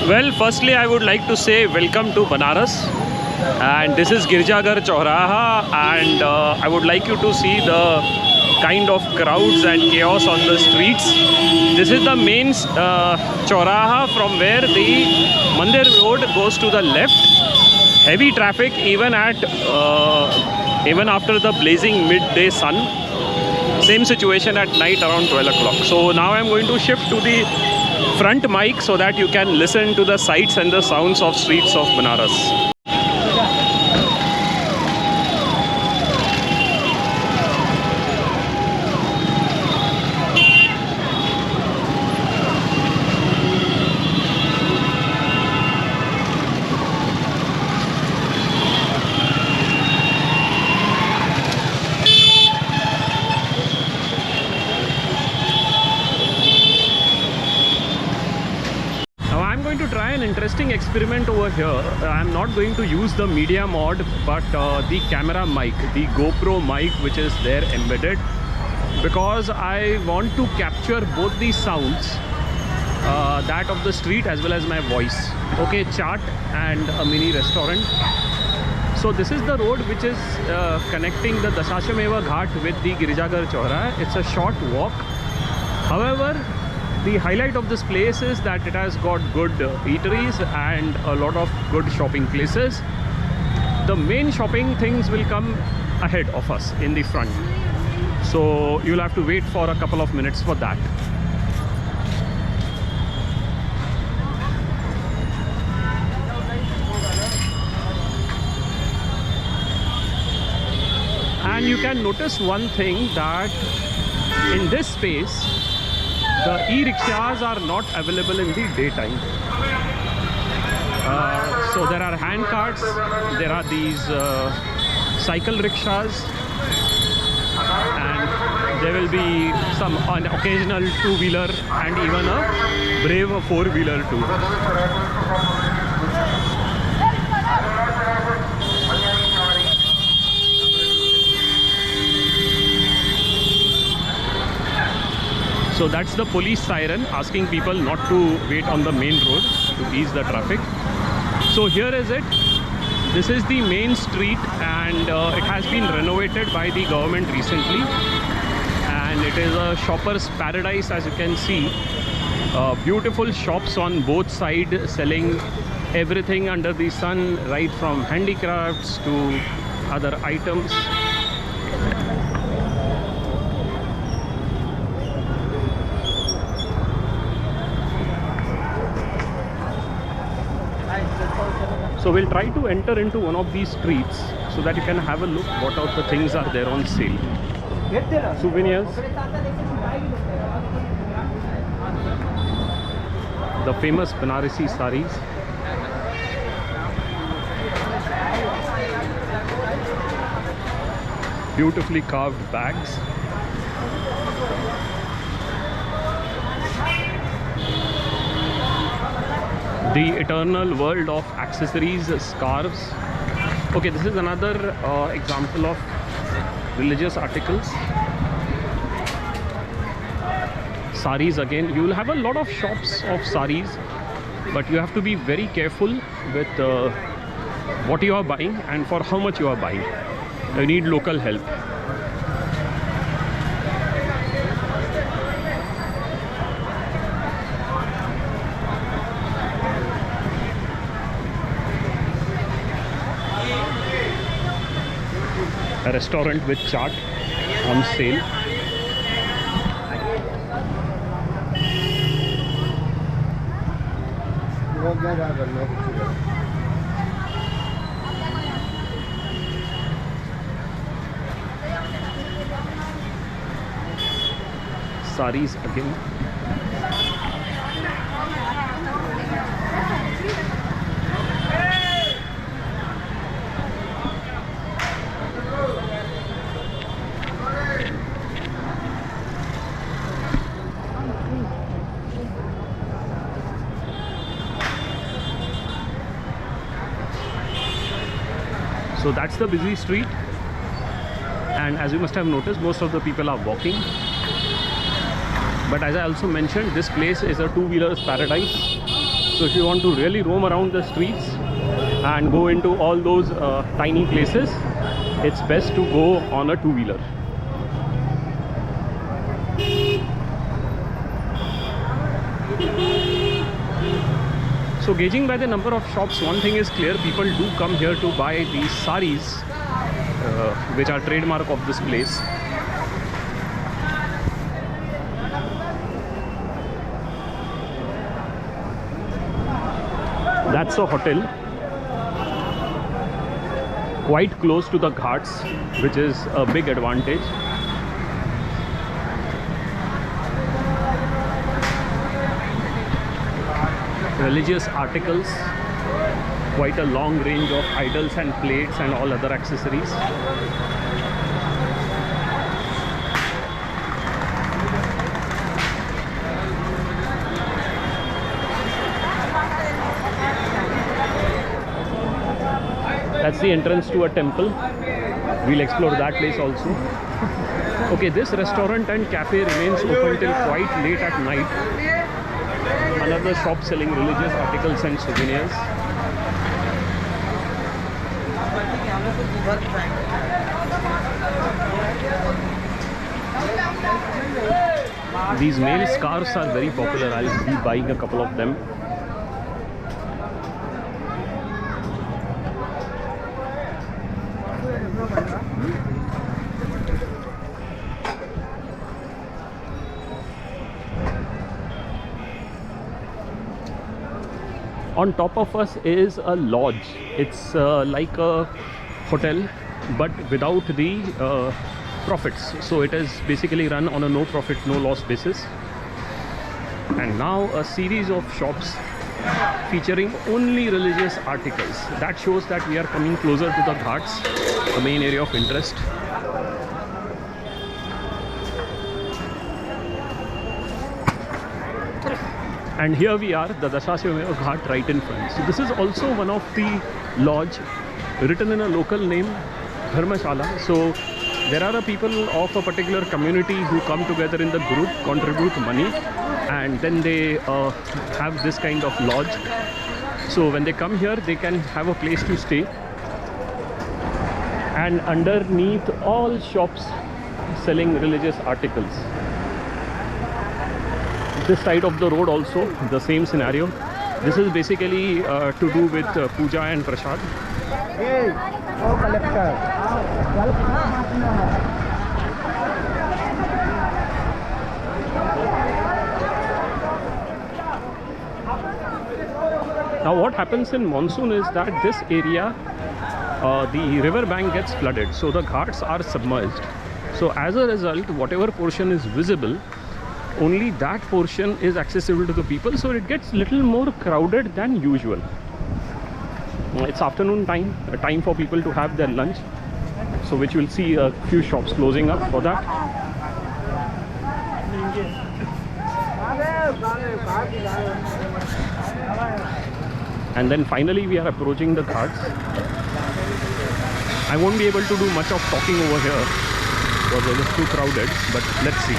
Well, firstly, I would like to say welcome to Banaras, and this is Girjaghar Chowraha, and I would like you to see the kind of crowds and chaos on the streets. This is the main Chowraha from where the Mandir Road goes to the left. Heavy traffic even after the blazing midday sun. Same situation at night around 12 o'clock. So now I'm going to shift to the front mic so that you can listen to the sights and the sounds of streets of Banaras. To try an interesting experiment over here. I'm not going to use the media mod, but the camera mic, the GoPro mic, which is there embedded, because I want to capture both the sounds, that of the street as well as my voice. Okay, chaat and a mini restaurant. So this is the road which is connecting the Dasashameva Ghat with the Girjaghar Chowraha. It's a short walk. However, the highlight of this place is that it has got good eateries and a lot of good shopping places. The main shopping things will come ahead of us in the front. So you'll have to wait for a couple of minutes for that. And you can notice one thing, that in this space, the e-rickshaws are not available in the daytime. So there are hand carts, there are these cycle rickshaws, and there will be an occasional two-wheeler and even a brave four-wheeler too. So that's the police siren asking people not to wait on the main road to ease the traffic. So here is it. This is the main street, and it has been renovated by the government recently. And it is a shopper's paradise, as you can see. Beautiful shops on both sides selling everything under the sun, right from handicrafts to other items. So we'll try to enter into one of these streets so that you can have a look what all the things are there on sale. Souvenirs. The famous Banarasi saris. Beautifully carved bags. The eternal world of accessories, scarves. Okay, this is another example of religious articles. Saris again. You will have a lot of shops of saris, but you have to be very careful with what you are buying and for how much you are buying. You need local help. A restaurant with chaat on sale. Saris again. So that's the busy street, and as you must have noticed, most of the people are walking. But as I also mentioned, this place is a two-wheeler's paradise. So if you want to really roam around the streets and go into all those tiny places, it's best to go on a two-wheeler. So gauging by the number of shops, one thing is clear: people do come here to buy these saris, which are trademark of this place. That's a hotel quite close to the ghats, which is a big advantage. Religious articles, quite a long range of idols and plates and all other accessories. That's the entrance to a temple. We'll explore that place also. Okay, this restaurant and cafe remains open till quite late at night. Another shop selling religious articles and souvenirs. These male scarves are very popular. I'll be buying a couple of them. On top of us is a lodge. It's like a hotel, but without the profits. So it is basically run on a no profit, no loss basis. And now a series of shops featuring only religious articles. That shows that we are coming closer to the ghats, the main area of interest. And here we are, the Dashashwameva Ghat right in front. So this is also one of the lodge written in a local name, Dharmashala. So there are people of a particular community who come together in the group, contribute money, and then they have this kind of lodge. So when they come here, they can have a place to stay. And underneath, all shops selling religious articles. This side of the road also the same scenario. This is basically to do with puja and prasad. Hey, oh collector. Now what happens in monsoon is that this area, the river bank gets flooded, so the ghats are submerged. So as a result, whatever portion is visible, only that portion is accessible to the people, so it gets little more crowded than usual. It's afternoon time, a time for people to have their lunch, so which we'll see a few shops closing up for that. And then finally we are approaching the ghats. I won't be able to do much of talking over here because it is too crowded, but let's see.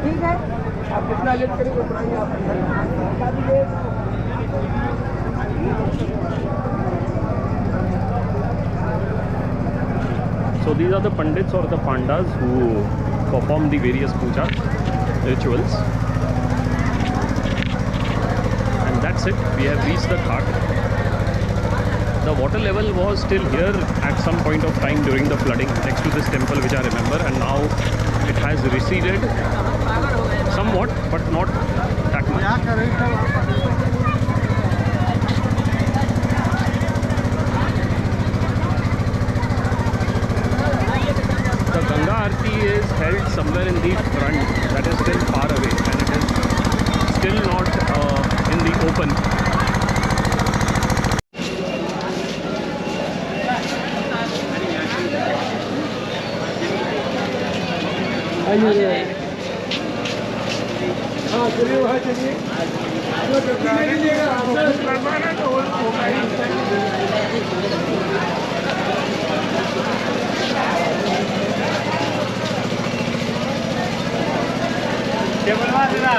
ठीक है, आप कितना late करेंगे उतना ही आप So these are the pandits or the pandas who perform the various puja rituals. And that's it, we have reached the ghat. The water level was still here at some point of time during the flooding next to this temple, which I remember, and now it has receded somewhat, but not that much. The Ganga Aarti is held somewhere in the front, that is still far away, and it is still not in the open. हाँ चलिए वहाँ चलिए जो टट्टी ले लीजिएगा आपसे करवाना तो होगा ही बनवा देना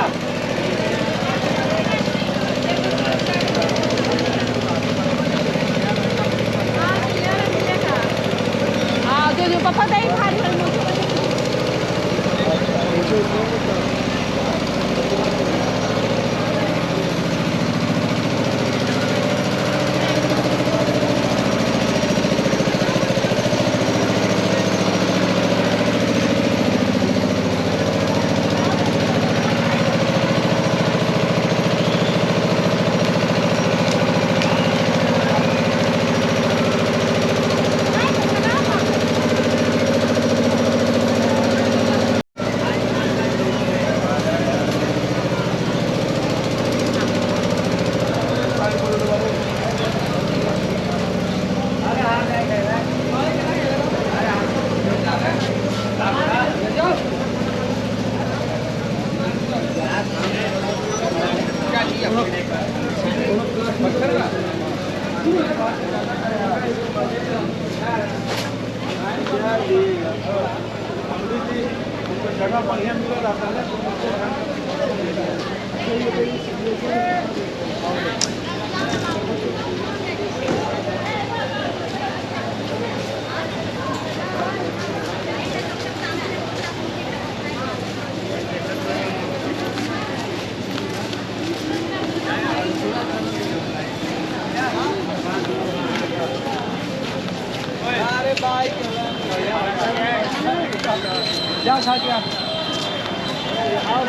जो पापा ताई खाली है मुझे जगह बढ़िया मिल रहा है अरे भाई क्या खा क्या आओ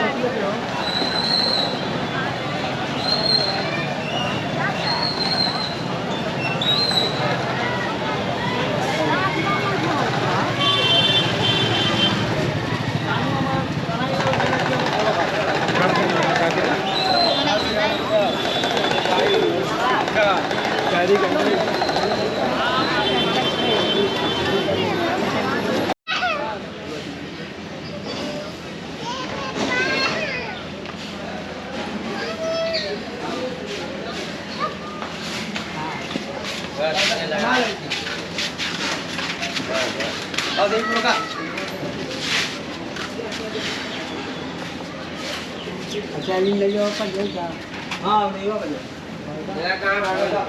कैरी करना और देख लो का अच्छा इन ले जाओ पर जाएगा हां नहीं हुआ बजे मेरा कहां भागेगा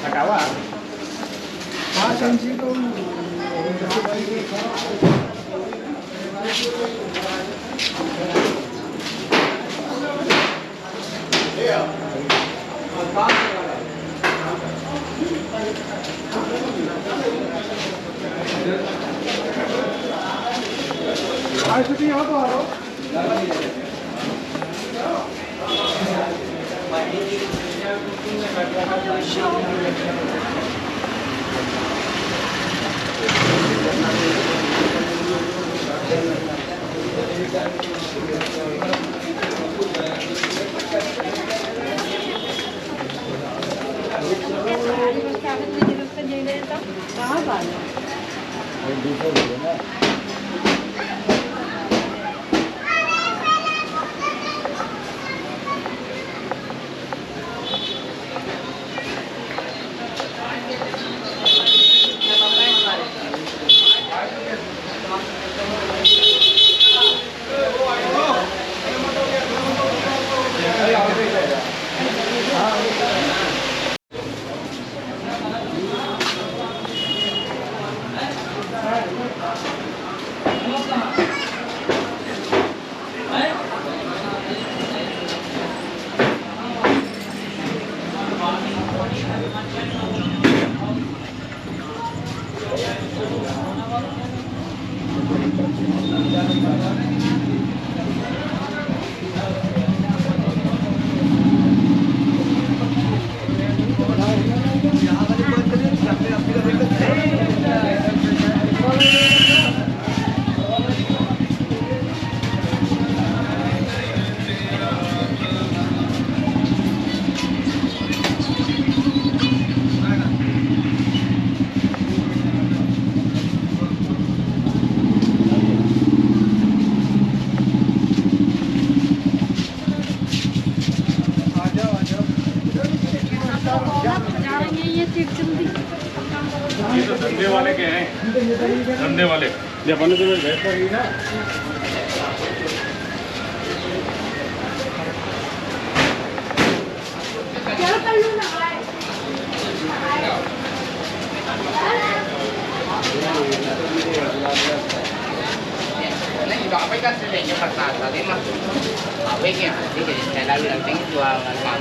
हटावा हाँ संजी को आज छुट्टी यहाँ तो आ रहा हूँ ये तो धंधे वाले के हैं, धंधे वाले ये अपन तो बैठ रही ना। चलो कर लो ना। Ini apa ikan selenya pasal tadi mah? Apa ini? Jadi saya lalu nanti jual makan.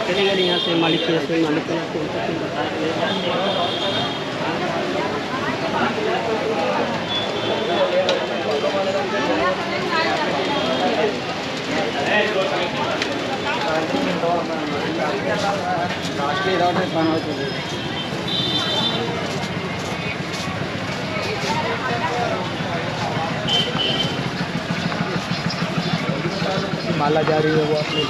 चलेगा यहाँ से मालिक के से मालिक के माला जा रही है वो अपने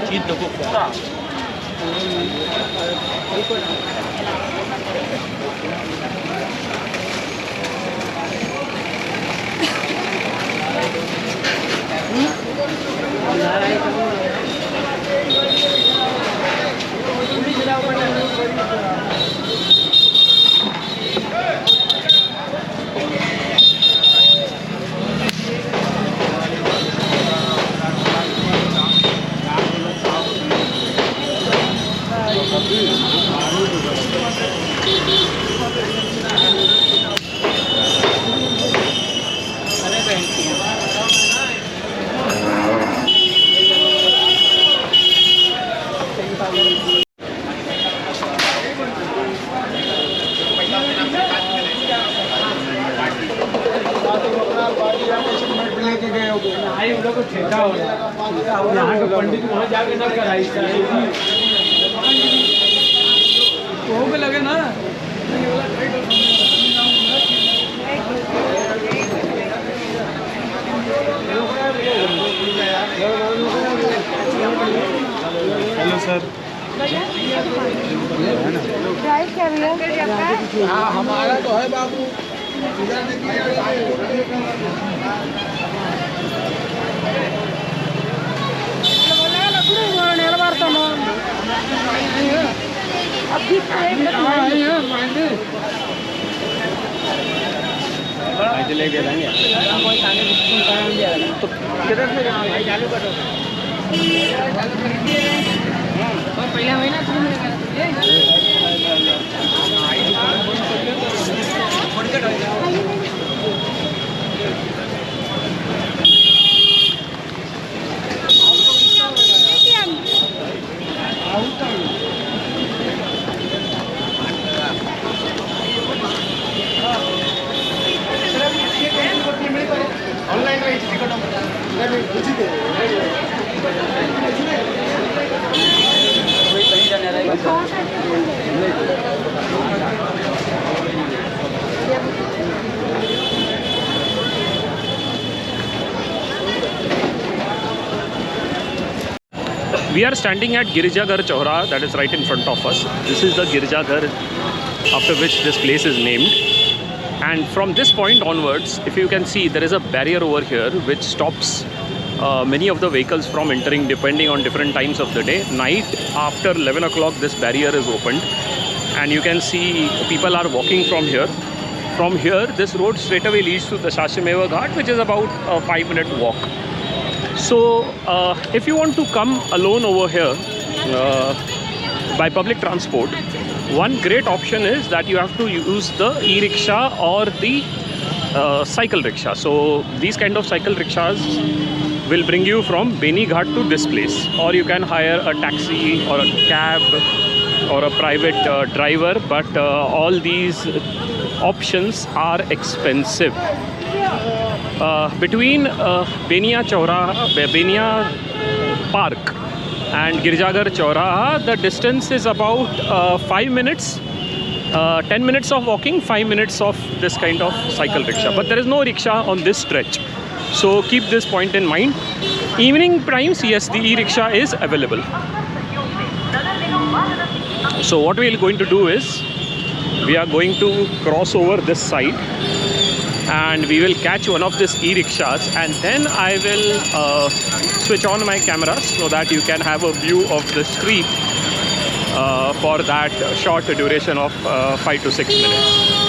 चीज देखो यहाँ का पंडित वहाँ जाके ना कराई वो भी लगे ना हेलो सर ड्राइव कर रहे हो? हाँ हमारा तो है बाबू। इधर देखिए ఎప్పుడు నిలబడతాను అभी लेके जाएंगे तो किधर से जाना भाई चालू करो पहला महीना We are standing at Girijaghar Chowraha, that is right in front of us. This is the Girijaghar after which this place is named. And from this point onwards, if you can see, there is a barrier over here which stops many of the vehicles from entering depending on different times of the day. Night after 11 o'clock, this barrier is opened. And you can see people are walking from here. From here, this road straight away leads to the Shashameva Ghat, which is about a 5-minute walk. So, if you want to come alone over here by public transport, one great option is that you have to use the e-rickshaw or the cycle rickshaw. So, these kind of cycle rickshaws will bring you from Beni Ghat to this place, or you can hire a taxi or a cab or a private driver, but all these options are expensive. Between Benia Park and Girijaghar Chowraha, the distance is about 5 minutes, 10 minutes of walking, 5 minutes of this kind of cycle rickshaw. But there is no rickshaw on this stretch. So keep this point in mind. Evening times, yes, the e-rickshaw is available. So what we are going to do is, we are going to cross over this side and we will catch one of these e-rickshaws, and then I will switch on my cameras so that you can have a view of the street for that short duration of 5 to 6 minutes.